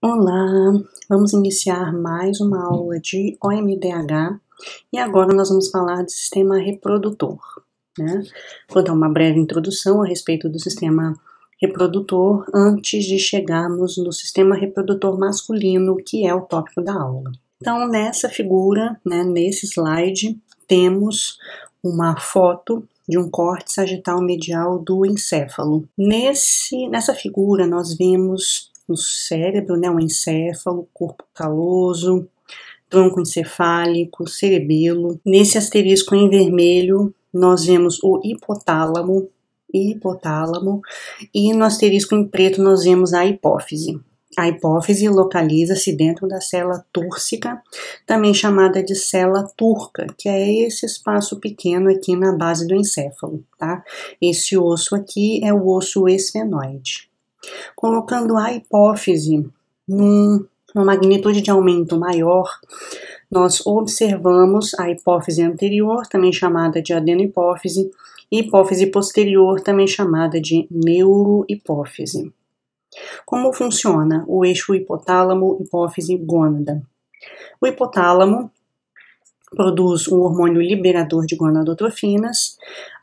Olá, vamos iniciar mais uma aula de OMDH e agora nós vamos falar do sistema reprodutor, né? Vou dar uma breve introdução a respeito do sistema reprodutor antes de chegarmos no sistema reprodutor masculino, que é o tópico da aula. Então, nessa figura, né, nesse slide, temos uma foto de um corte sagital medial do encéfalo. Nessa figura, nós vemos o cérebro, né, o encéfalo, corpo caloso, tronco encefálico, cerebelo. Nesse asterisco em vermelho, nós vemos o hipotálamo, e no asterisco em preto nós vemos a hipófise. A hipófise localiza-se dentro da célula túrcica, também chamada de célula turca, que é esse espaço pequeno aqui na base do encéfalo, tá? Esse osso aqui é o osso esfenoide. Colocando a hipófise numa magnitude de aumento maior, nós observamos a hipófise anterior, também chamada de adenohipófise, e hipófise posterior, também chamada de neurohipófise. Como funciona o eixo hipotálamo, hipófise, gônada? O hipotálamo produz um hormônio liberador de gonadotrofinas,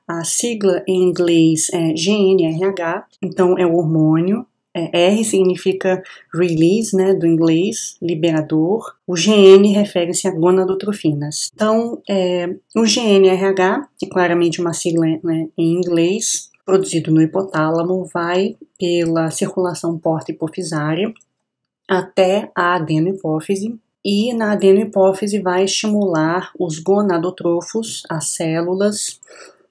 a sigla em inglês é GnRH, então é o hormônio. R significa release, né, do inglês, liberador. O GN refere-se a gonadotrofinas. Então, o GnRH, que é claramente uma sigla, né, em inglês, produzido no hipotálamo, vai pela circulação porta-hipofisária até a adenohipófise, e na adenohipófise vai estimular os gonadotrofos, as células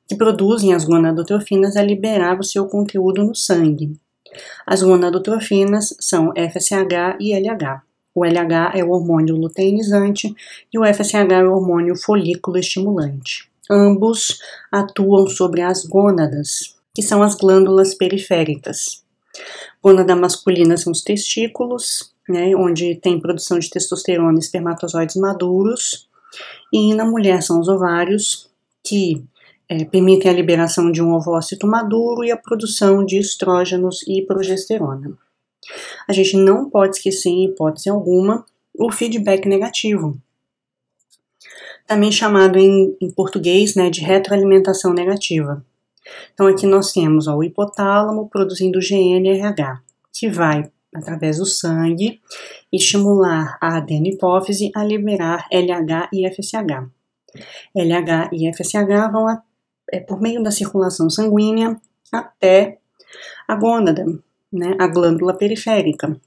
que produzem as gonadotrofinas, a liberar o seu conteúdo no sangue. As gonadotrofinas são FSH e LH. O LH é o hormônio luteinizante e o FSH é o hormônio folículo estimulante. Ambos atuam sobre as gônadas, que são as glândulas periféricas. Gônada masculina são os testículos, né, onde tem produção de testosterona e espermatozoides maduros, e na mulher são os ovários, que permitem a liberação de um ovócito maduro e a produção de estrógenos e progesterona. A gente não pode esquecer, em hipótese alguma, o feedback negativo, também chamado em português, né, de retroalimentação negativa. Então aqui nós temos o hipotálamo produzindo GnRH, que vai, através do sangue, estimular a adenohipófise a liberar LH e FSH. LH e FSH vão por meio da circulação sanguínea até a gônada, né, a glândula periférica,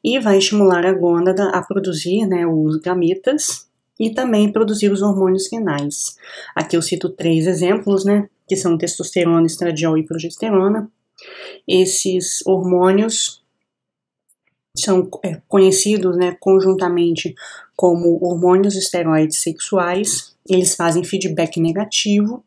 e vai estimular a gônada a produzir, né, os gametas e também produzir os hormônios renais. Aqui eu cito 3 exemplos, né, que são testosterona, estradiol e progesterona. Esses hormônios são conhecidos, né, conjuntamente como hormônios esteroides sexuais. Eles fazem feedback negativo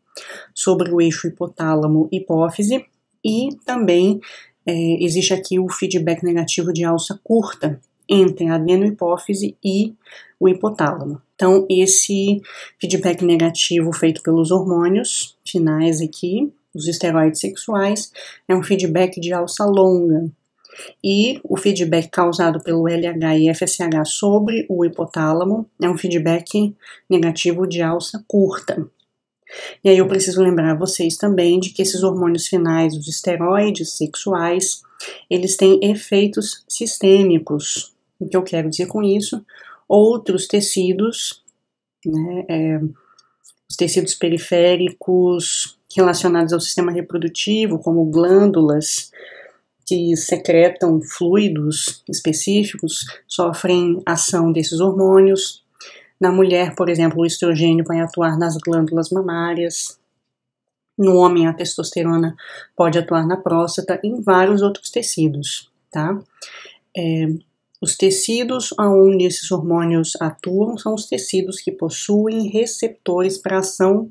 sobre o eixo hipotálamo-hipófise, e também existe aqui o feedback negativo de alça curta entre a adenohipófise e o hipotálamo. Então, esse feedback negativo feito pelos hormônios finais aqui, os esteroides sexuais, é um feedback de alça longa. E o feedback causado pelo LH e FSH sobre o hipotálamo é um feedback negativo de alça curta. E aí eu preciso lembrar vocês também de que esses hormônios finais, os esteroides sexuais, eles têm efeitos sistêmicos. O que eu quero dizer com isso? Outros tecidos, né, os tecidos periféricos relacionados ao sistema reprodutivo, como glândulas, que secretam fluidos específicos, sofrem ação desses hormônios. Na mulher, por exemplo, o estrogênio vai atuar nas glândulas mamárias. No homem, a testosterona pode atuar na próstata e em vários outros tecidos, tá? Os tecidos onde esses hormônios atuam são os tecidos que possuem receptores para a ação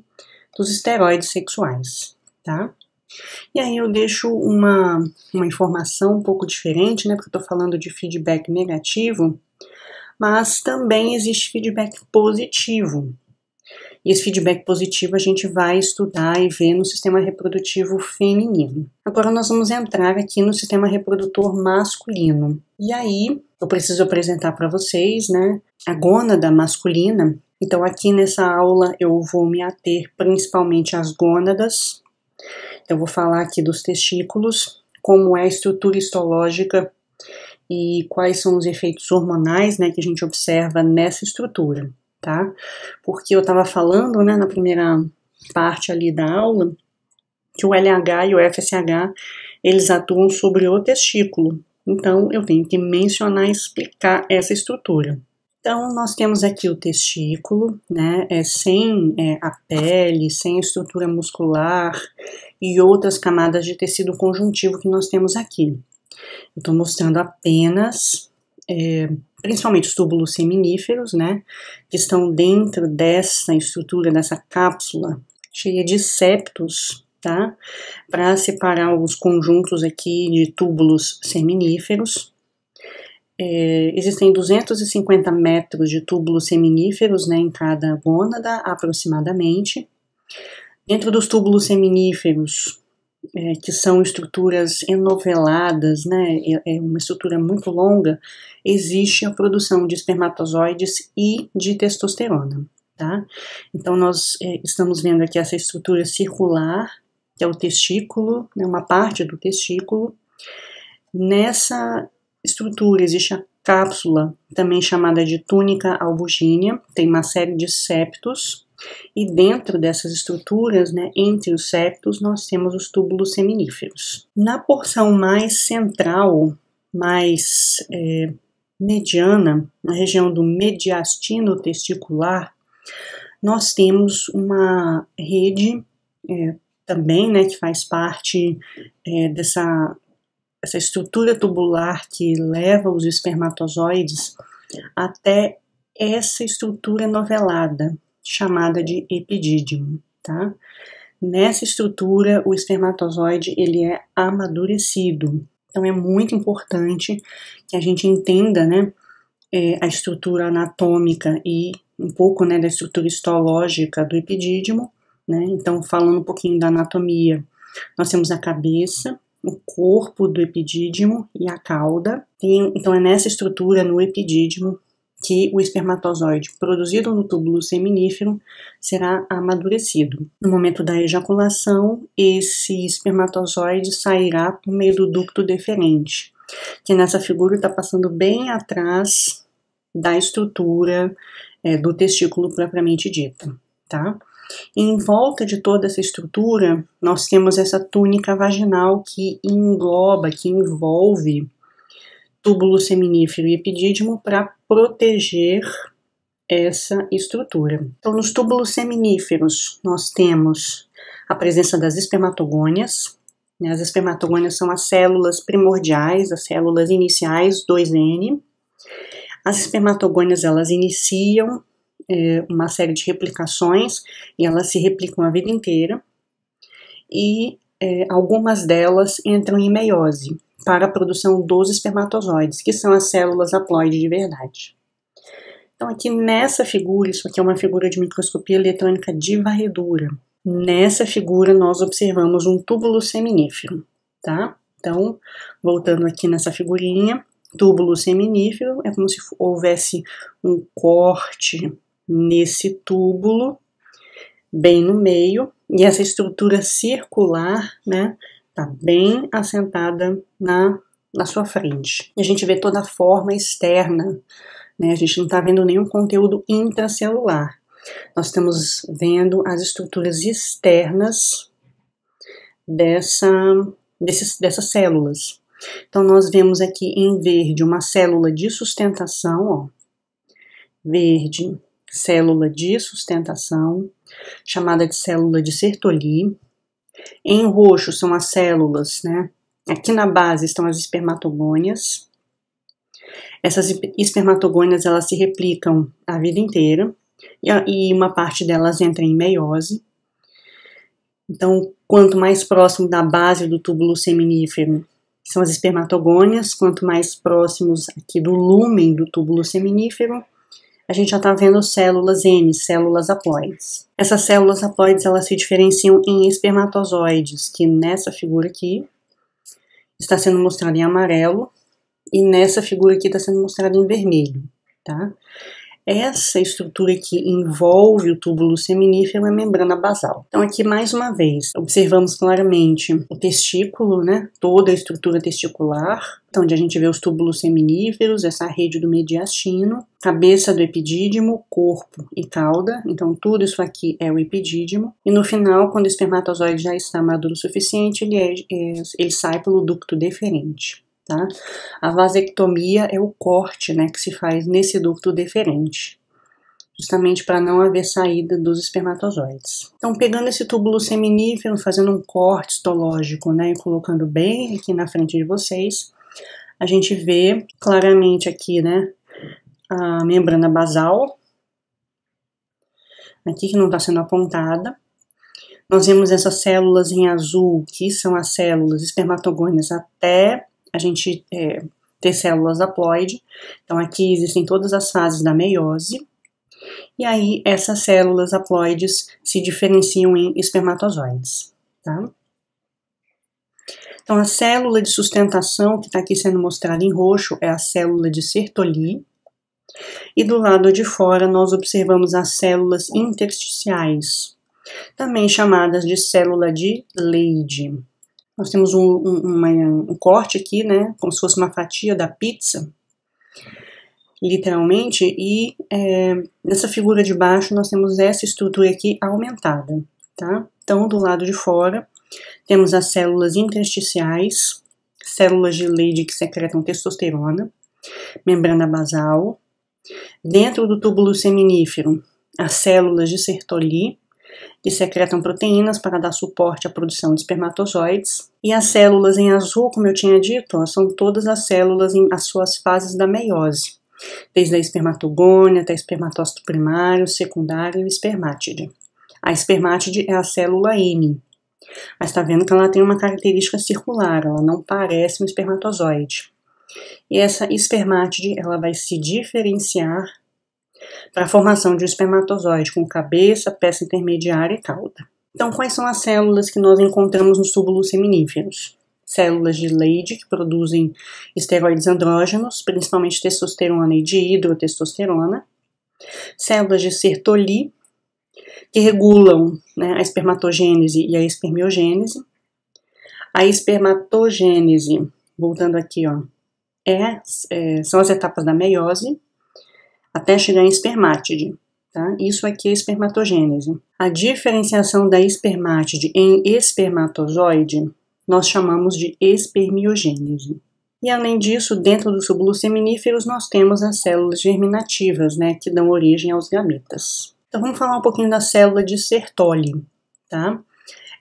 dos esteroides sexuais, tá? E aí eu deixo uma informação um pouco diferente, né, porque eu estou falando de feedback negativo, mas também existe feedback positivo. E esse feedback positivo a gente vai estudar e ver no sistema reprodutivo feminino. Agora nós vamos entrar aqui no sistema reprodutor masculino. E aí, eu preciso apresentar para vocês, né, a gônada masculina. Então aqui nessa aula eu vou me ater principalmente às gônadas. Eu vou falar aqui dos testículos, como é a estrutura histológica e quais são os efeitos hormonais, né, que a gente observa nessa estrutura. Tá? Porque eu estava falando, né, na primeira parte ali da aula, que o LH e o FSH, eles atuam sobre o testículo. Então, eu tenho que mencionar e explicar essa estrutura. Então, nós temos aqui o testículo, né, sem a pele, sem a estrutura muscular e outras camadas de tecido conjuntivo que nós temos aqui. Eu estou mostrando apenas... principalmente os túbulos seminíferos, né, que estão dentro dessa estrutura, dessa cápsula cheia de septos, tá, para separar os conjuntos aqui de túbulos seminíferos. Existem 250 metros de túbulos seminíferos, né, em cada gônada, aproximadamente. Dentro dos túbulos seminíferos, que são estruturas enoveladas, né, é uma estrutura muito longa, existe a produção de espermatozoides e de testosterona, tá? Então nós estamos vendo aqui essa estrutura circular, que é o testículo, né, uma parte do testículo. Nessa estrutura existe a cápsula, também chamada de túnica albugínea, tem uma série de septos. E dentro dessas estruturas, né, entre os septos, nós temos os túbulos seminíferos. Na porção mais central, mais mediana, na região do mediastino testicular, nós temos uma rede também, né, que faz parte dessa estrutura tubular que leva os espermatozoides até essa estrutura novelada, chamada de epidídimo, tá? Nessa estrutura, o espermatozoide, ele é amadurecido. Então, é muito importante que a gente entenda, né, a estrutura anatômica e um pouco, né, da estrutura histológica do epidídimo, né? Então, falando um pouquinho da anatomia, nós temos a cabeça, o corpo do epidídimo e a cauda. Então, é nessa estrutura, no epidídimo, que o espermatozoide produzido no túbulo seminífero será amadurecido. No momento da ejaculação, esse espermatozoide sairá por meio do ducto deferente, que nessa figura está passando bem atrás da estrutura do testículo propriamente dita, tá? E em volta de toda essa estrutura, nós temos essa túnica vaginal que engloba, que envolve túbulo seminífero e epidídimo para proteger essa estrutura. Então, nos túbulos seminíferos, nós temos a presença das espermatogônias. Né? As espermatogônias são as células primordiais, as células iniciais 2N. As espermatogônias, elas iniciam uma série de replicações e elas se replicam a vida inteira. E algumas delas entram em meiose para a produção dos espermatozoides, que são as células haploide de verdade. Então aqui nessa figura, isso aqui é uma figura de microscopia eletrônica de varredura. Nessa figura nós observamos um túbulo seminífero, tá? Então, voltando aqui nessa figurinha, túbulo seminífero é como se houvesse um corte nesse túbulo, bem no meio, e essa estrutura circular, né, tá bem assentada na sua frente. E a gente vê toda a forma externa, né? A gente não está vendo nenhum conteúdo intracelular. Nós estamos vendo as estruturas externas dessas células. Então, nós vemos aqui em verde uma célula de sustentação, ó. Verde, célula de sustentação, chamada de célula de Sertoli. Em roxo são as células, né? Aqui na base estão as espermatogônias. Essas espermatogônias, elas se replicam a vida inteira e uma parte delas entra em meiose. Então, quanto mais próximo da base do túbulo seminífero são as espermatogônias, quanto mais próximos aqui do lúmen do túbulo seminífero, a gente já está vendo células N, células haploides. Essas células haploides, elas se diferenciam em espermatozoides, que nessa figura aqui está sendo mostrada em amarelo, e nessa figura aqui está sendo mostrada em vermelho, tá? Essa estrutura que envolve o túbulo seminífero é a membrana basal. Então aqui mais uma vez observamos claramente o testículo, né? Toda a estrutura testicular, então onde a gente vê os túbulos seminíferos, essa rede do mediastino, cabeça do epidídimo, corpo e cauda. Então tudo isso aqui é o epidídimo. E no final, quando o espermatozoide já está maduro o suficiente, ele sai pelo ducto deferente. Tá? A vasectomia é o corte, né, que se faz nesse ducto deferente, justamente para não haver saída dos espermatozoides. Então, pegando esse túbulo seminífero, fazendo um corte histológico, né, e colocando bem aqui na frente de vocês, a gente vê claramente aqui, né, a membrana basal, aqui que não está sendo apontada. Nós vemos essas células em azul, que são as células espermatogônias até a gente ter células haploide. Então aqui existem todas as fases da meiose, e aí essas células haploides se diferenciam em espermatozoides, tá? Então a célula de sustentação, que está aqui sendo mostrada em roxo, é a célula de Sertoli, e do lado de fora nós observamos as células intersticiais, também chamadas de célula de Leydig. Nós temos um corte aqui, né, como se fosse uma fatia da pizza, literalmente, e nessa figura de baixo nós temos essa estrutura aqui aumentada, tá? Então, do lado de fora, temos as células intersticiais, células de Leydig que secretam testosterona, membrana basal. Dentro do túbulo seminífero, as células de Sertoli, que secretam proteínas para dar suporte à produção de espermatozoides. E as células em azul, como eu tinha dito, são todas as células em as suas fases da meiose, desde a espermatogônia até espermatócito primário, secundário e espermátide. A espermátide é a célula N, mas está vendo que ela tem uma característica circular, ela não parece um espermatozoide. E essa espermátide, ela vai se diferenciar para a formação de um espermatozoide com cabeça, peça intermediária e cauda. Então, quais são as células que nós encontramos nos túbulos seminíferos? Células de Leydig, que produzem esteroides andrógenos, principalmente testosterona e dihidrotestosterona. Células de Sertoli, que regulam, né, a espermatogênese e a espermiogênese. A espermatogênese, voltando aqui, ó, são as etapas da meiose, até chegar em espermátide, tá? Isso aqui é espermatogênese. A diferenciação da espermátide em espermatozoide nós chamamos de espermiogênese. E além disso, dentro dos túbulos seminíferos nós temos as células germinativas, né, que dão origem aos gametas. Então vamos falar um pouquinho da célula de Sertoli, tá?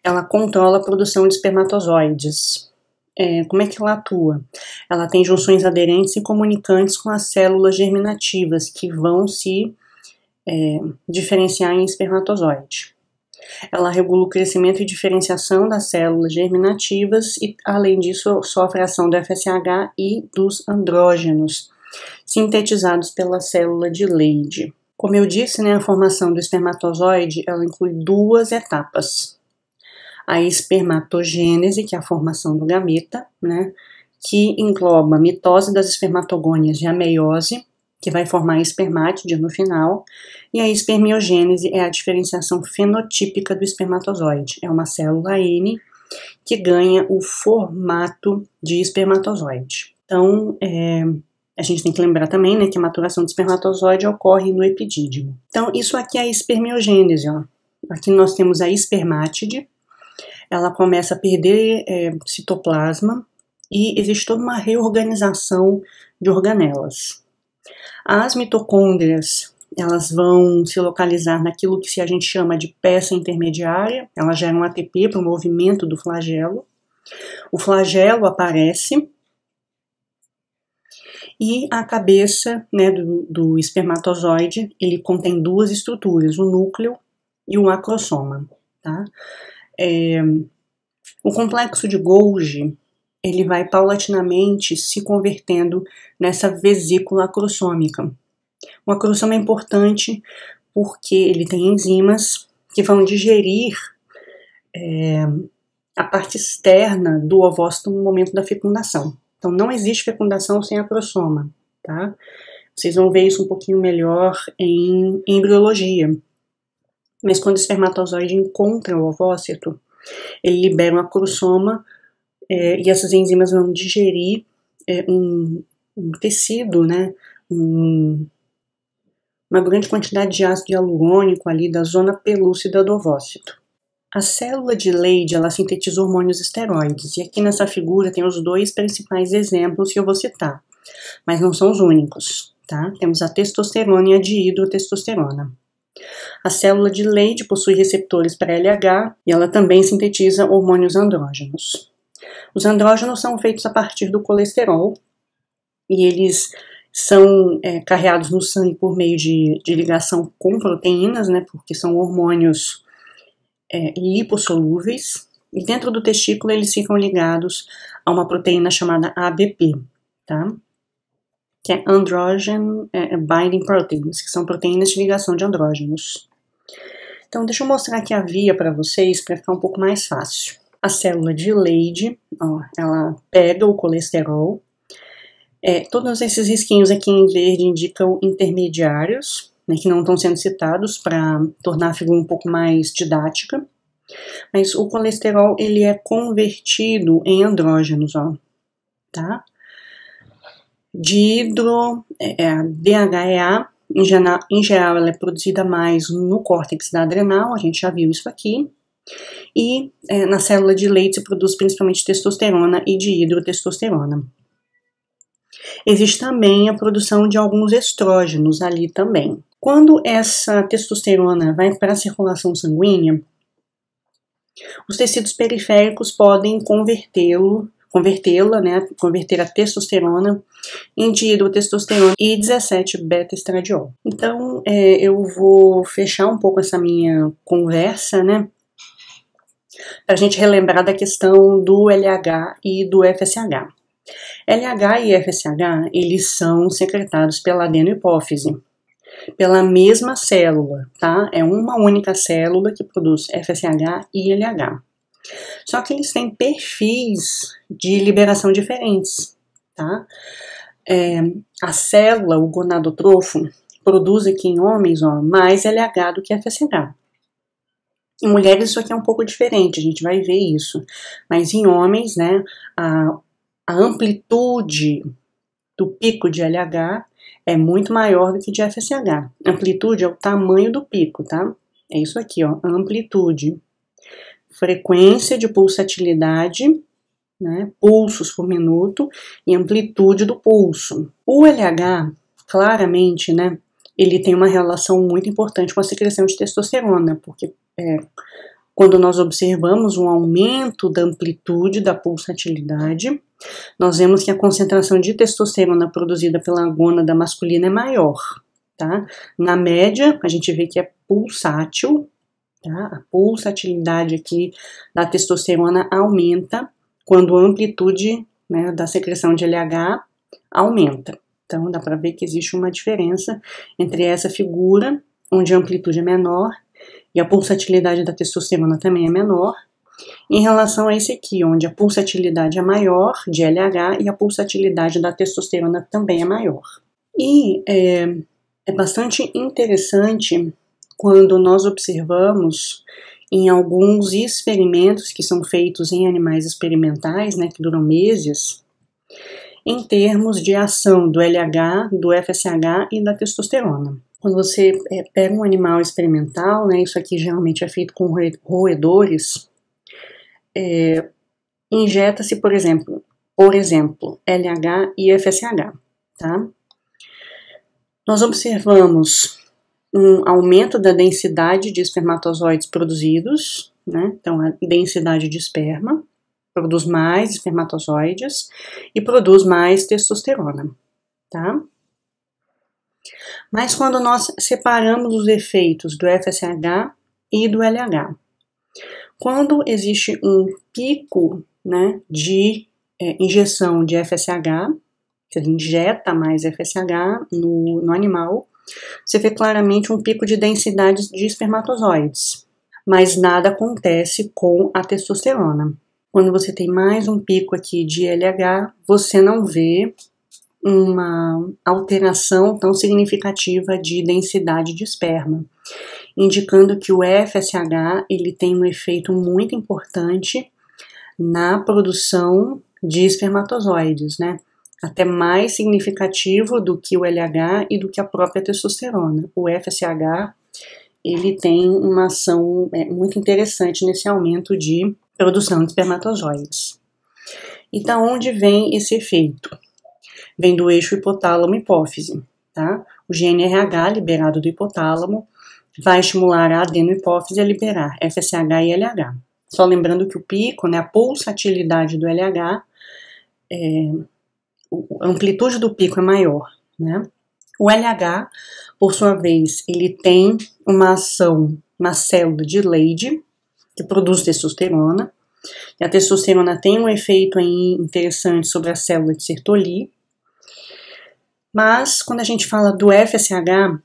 Ela controla a produção de espermatozoides. Como é que ela atua? Ela tem junções aderentes e comunicantes com as células germinativas, que vão se diferenciar em espermatozoide. Ela regula o crescimento e diferenciação das células germinativas e, além disso, sofre a ação do FSH e dos andrógenos, sintetizados pela célula de Leydig. Como eu disse, né, a formação do espermatozoide, ela inclui duas etapas. A espermatogênese, que é a formação do gameta, né, que engloba a mitose das espermatogônias e a meiose, que vai formar a espermátide no final, e a espermiogênese é a diferenciação fenotípica do espermatozoide. É uma célula N que ganha o formato de espermatozoide. Então, a gente tem que lembrar também, né, que a maturação do espermatozoide ocorre no epidídimo. Então, isso aqui é a espermiogênese, ó. Aqui nós temos a espermátide. Ela começa a perder citoplasma e existe toda uma reorganização de organelas. As mitocôndrias, elas vão se localizar naquilo que a gente chama de peça intermediária, elas geram ATP para o movimento do flagelo. O flagelo aparece e a cabeça, né, do espermatozoide, ele contém duas estruturas, o núcleo e o acrosoma, tá? O complexo de Golgi, ele vai paulatinamente se convertendo nessa vesícula acrossômica. O acrossoma é importante porque ele tem enzimas que vão digerir a parte externa do ovócito no momento da fecundação. Então, não existe fecundação sem acrossoma, tá? Vocês vão ver isso um pouquinho melhor em embriologia. Mas quando o espermatozoide encontra o ovócito, ele libera um acrossoma e essas enzimas vão digerir um tecido, né? Uma grande quantidade de ácido hialurônico ali da zona pelúcida do ovócito. A célula de Leydig, ela sintetiza hormônios esteroides, e aqui nessa figura tem os dois principais exemplos que eu vou citar, mas não são os únicos, tá? Temos a testosterona e a dihidrotestosterona. A célula de Leydig possui receptores para LH e ela também sintetiza hormônios andrógenos. Os andrógenos são feitos a partir do colesterol e eles são carreados no sangue por meio de ligação com proteínas, né? Porque são hormônios lipossolúveis, e dentro do testículo eles ficam ligados a uma proteína chamada ABP, tá? Que é Androgen Binding Proteins, que são proteínas de ligação de andrógenos. Então, deixa eu mostrar aqui a via para vocês, para ficar um pouco mais fácil. A célula de Leydig, ela pega o colesterol. Todos esses risquinhos aqui em verde indicam intermediários, né, que não estão sendo citados para tornar a figura um pouco mais didática. Mas o colesterol, ele é convertido em andrógenos, tá? DHEA, em geral, ela é produzida mais no córtex da adrenal, a gente já viu isso aqui. E na célula de Leydig se produz principalmente testosterona e dihidrotestosterona. Existe também a produção de alguns estrógenos ali também. Quando essa testosterona vai para a circulação sanguínea, os tecidos periféricos podem converter a testosterona em dihidrotestosterona e 17-beta-estradiol. Então, eu vou fechar um pouco essa minha conversa, né, para a gente relembrar da questão do LH e do FSH. LH e FSH, eles são secretados pela adenohipófise, pela mesma célula, tá? É uma única célula que produz FSH e LH. Só que eles têm perfis de liberação diferentes, tá? A célula, o gonadotrofo, produz aqui em homens mais LH do que FSH. Em mulheres isso aqui é um pouco diferente, a gente vai ver isso. Mas em homens, né, a amplitude do pico de LH é muito maior do que de FSH. Amplitude é o tamanho do pico, tá? É isso aqui, amplitude. Frequência de pulsatilidade, né, pulsos por minuto, e amplitude do pulso. O LH, claramente, né, ele tem uma relação muito importante com a secreção de testosterona, porque quando nós observamos um aumento da amplitude da pulsatilidade, nós vemos que a concentração de testosterona produzida pela gônada masculina é maior, tá? Na média, a gente vê que é pulsátil, tá? A pulsatilidade aqui da testosterona aumenta quando a amplitude, né, da secreção de LH aumenta. Então, dá para ver que existe uma diferença entre essa figura, onde a amplitude é menor, e a pulsatilidade da testosterona também é menor, em relação a esse aqui, onde a pulsatilidade é maior de LH e a pulsatilidade da testosterona também é maior. E é bastante interessante quando nós observamos em alguns experimentos que são feitos em animais experimentais, né, que duram meses, em termos de ação do LH, do FSH e da testosterona. Quando você pega um animal experimental, né, isso aqui geralmente é feito com roedores, injeta-se, por exemplo, LH e FSH, tá? Nós observamos um aumento da densidade de espermatozoides produzidos, né? Então, a densidade de esperma produz mais espermatozoides e produz mais testosterona, tá? Mas quando nós separamos os efeitos do FSH e do LH, quando existe um pico, né, de injeção de FSH, que ele injeta mais FSH no animal, você vê claramente um pico de densidade de espermatozoides, mas nada acontece com a testosterona. Quando você tem mais um pico aqui de LH, você não vê uma alteração tão significativa de densidade de esperma, indicando que o FSH ele tem um efeito muito importante na produção de espermatozoides, né? Até mais significativo do que o LH e do que a própria testosterona. O FSH ele tem uma ação muito interessante nesse aumento de produção de espermatozoides. E da onde vem esse efeito? Vem do eixo hipotálamo-hipófise, tá? O GnRH liberado do hipotálamo vai estimular a adenohipófise a liberar FSH e LH. Só lembrando que o pico, né, a pulsatilidade do LH, a amplitude do pico é maior, né? O LH, por sua vez, ele tem uma ação na célula de Leydig, que produz testosterona. E a testosterona tem um efeito aí interessante sobre a célula de Sertoli. Mas, quando a gente fala do FSH,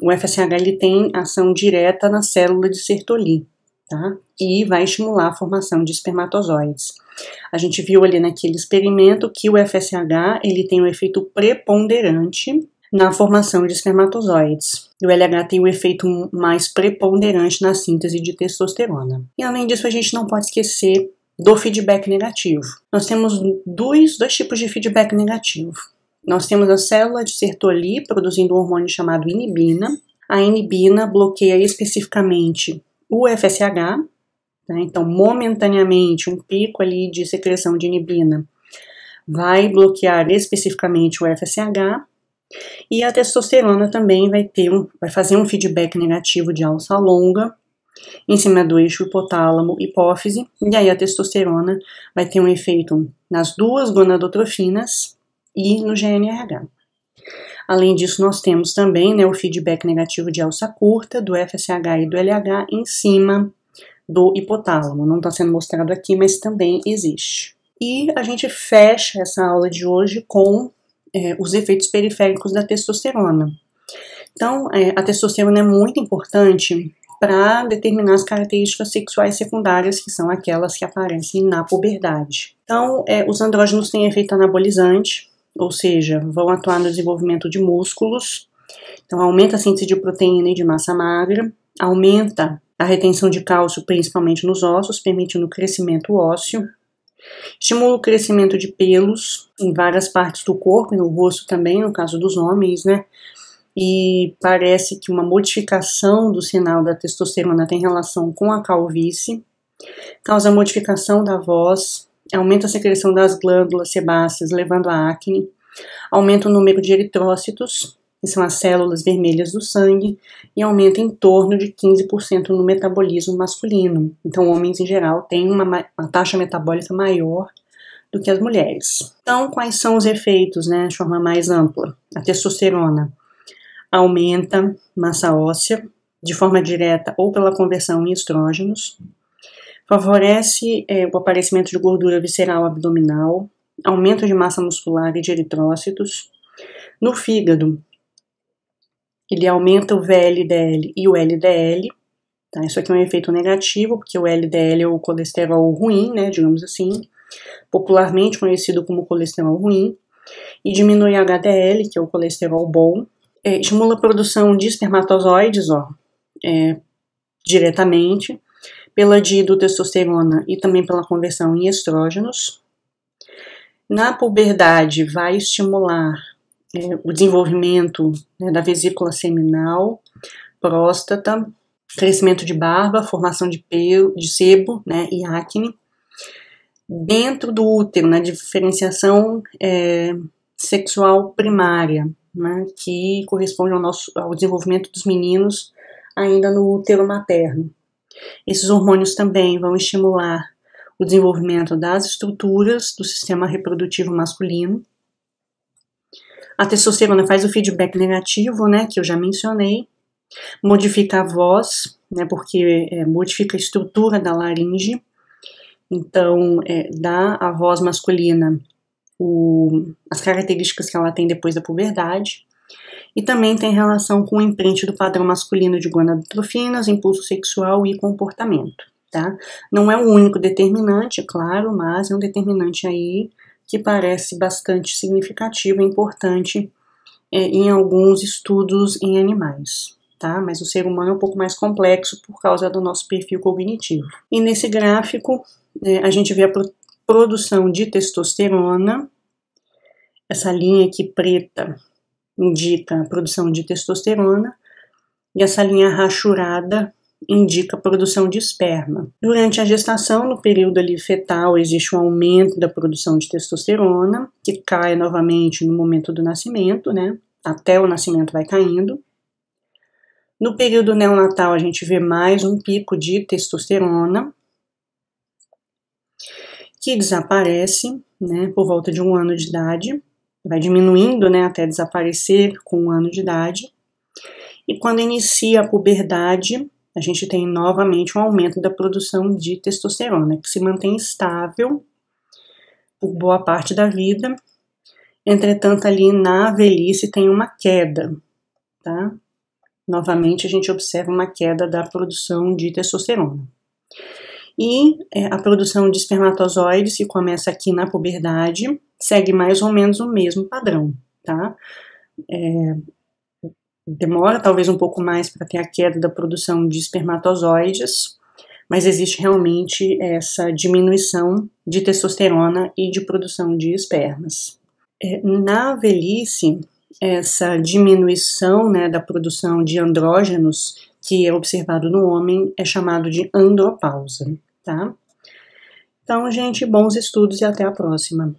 o FSH ele tem ação direta na célula de Sertoli, tá? E vai estimular a formação de espermatozoides. A gente viu ali naquele experimento que o FSH ele tem um efeito preponderante na formação de espermatozoides. E o LH tem um efeito mais preponderante na síntese de testosterona. E além disso, a gente não pode esquecer do feedback negativo. Nós temos dois tipos de feedback negativo. Nós temos a célula de Sertoli produzindo um hormônio chamado inibina. A inibina bloqueia especificamente o FSH, tá? Então, momentaneamente, um pico ali de secreção de inibina vai bloquear especificamente o FSH. E a testosterona também vai fazer um feedback negativo de alça longa em cima do eixo hipotálamo-hipófise, e aí a testosterona vai ter um efeito nas duas gonadotrofinas e no GnRH. Além disso, nós temos também, né, o feedback negativo de alça curta do FSH e do LH em cima do hipotálamo. Não está sendo mostrado aqui, mas também existe. E a gente fecha essa aula de hoje com os efeitos periféricos da testosterona. Então, a testosterona é muito importante para determinar as características sexuais secundárias, que são aquelas que aparecem na puberdade. Então, os andrógenos têm efeito anabolizante, ou seja, vão atuar no desenvolvimento de músculos. Então, aumenta a síntese de proteína e de massa magra, aumenta a retenção de cálcio, principalmente nos ossos, permitindo o crescimento ósseo. Estimula o crescimento de pelos em várias partes do corpo, e no rosto também, no caso dos homens, né? E parece que uma modificação do sinal da testosterona tem relação com a calvície, causa modificação da voz, aumenta a secreção das glândulas sebáceas, levando à acne, aumenta o número de eritrócitos, que são as células vermelhas do sangue, e aumenta em torno de 15% no metabolismo masculino. Então, homens em geral têm uma taxa metabólica maior do que as mulheres. Então, quais são os efeitos, né, de forma mais ampla? A testosterona aumenta massa óssea, de forma direta ou pela conversão em estrógenos, favorece o aparecimento de gordura visceral abdominal, aumento de massa muscular e de eritrócitos. No fígado, ele aumenta o VLDL e o LDL, tá? Isso aqui é um efeito negativo, porque o LDL é o colesterol ruim, né, digamos assim, popularmente conhecido como colesterol ruim, e diminui HDL, que é o colesterol bom. Estimula a produção de espermatozoides, diretamente, pela dihidrotestosterona e também pela conversão em estrógenos. Na puberdade, vai estimular o desenvolvimento, né, da vesícula seminal, próstata, crescimento de barba, formação de pelo, de sebo, né, e acne. Dentro do útero, na diferenciação sexual primária, né, que corresponde ao desenvolvimento dos meninos ainda no útero materno. Esses hormônios também vão estimular o desenvolvimento das estruturas do sistema reprodutivo masculino. A testosterona faz o feedback negativo, né, que eu já mencionei, modifica a voz, né, porque modifica a estrutura da laringe, então dá à voz masculina as características que ela tem depois da puberdade, E também tem relação com o imprint do padrão masculino de gonadotrofinas, impulso sexual e comportamento, tá? Não é o único determinante, claro, mas é um determinante aí que parece bastante significativo e importante em alguns estudos em animais, tá? Mas o ser humano é um pouco mais complexo por causa do nosso perfil cognitivo. E nesse gráfico, a gente vê a produção de testosterona. Essa linha aqui preta indica a produção de testosterona e essa linha rachurada indica a produção de esperma. Durante a gestação, no período ali fetal, existe um aumento da produção de testosterona, que cai novamente no momento do nascimento, né? Até o nascimento vai caindo. No período neonatal, a gente vê mais um pico de testosterona, que desaparece, né, por volta de 1 ano de idade. Vai diminuindo, né, até desaparecer com 1 ano de idade. E quando inicia a puberdade, a gente tem novamente um aumento da produção de testosterona, que se mantém estável por boa parte da vida. Entretanto, ali na velhice tem uma queda, tá? Novamente, a gente observa uma queda da produção de testosterona. E a produção de espermatozoides, que começa aqui na puberdade, segue mais ou menos o mesmo padrão, tá? Demora talvez um pouco mais para ter a queda da produção de espermatozoides, mas existe realmente essa diminuição de testosterona e de produção de espermas. Na velhice, essa diminuição, né, da produção de andrógenos que é observado no homem é chamado de andropausa, tá? Então, gente, bons estudos e até a próxima.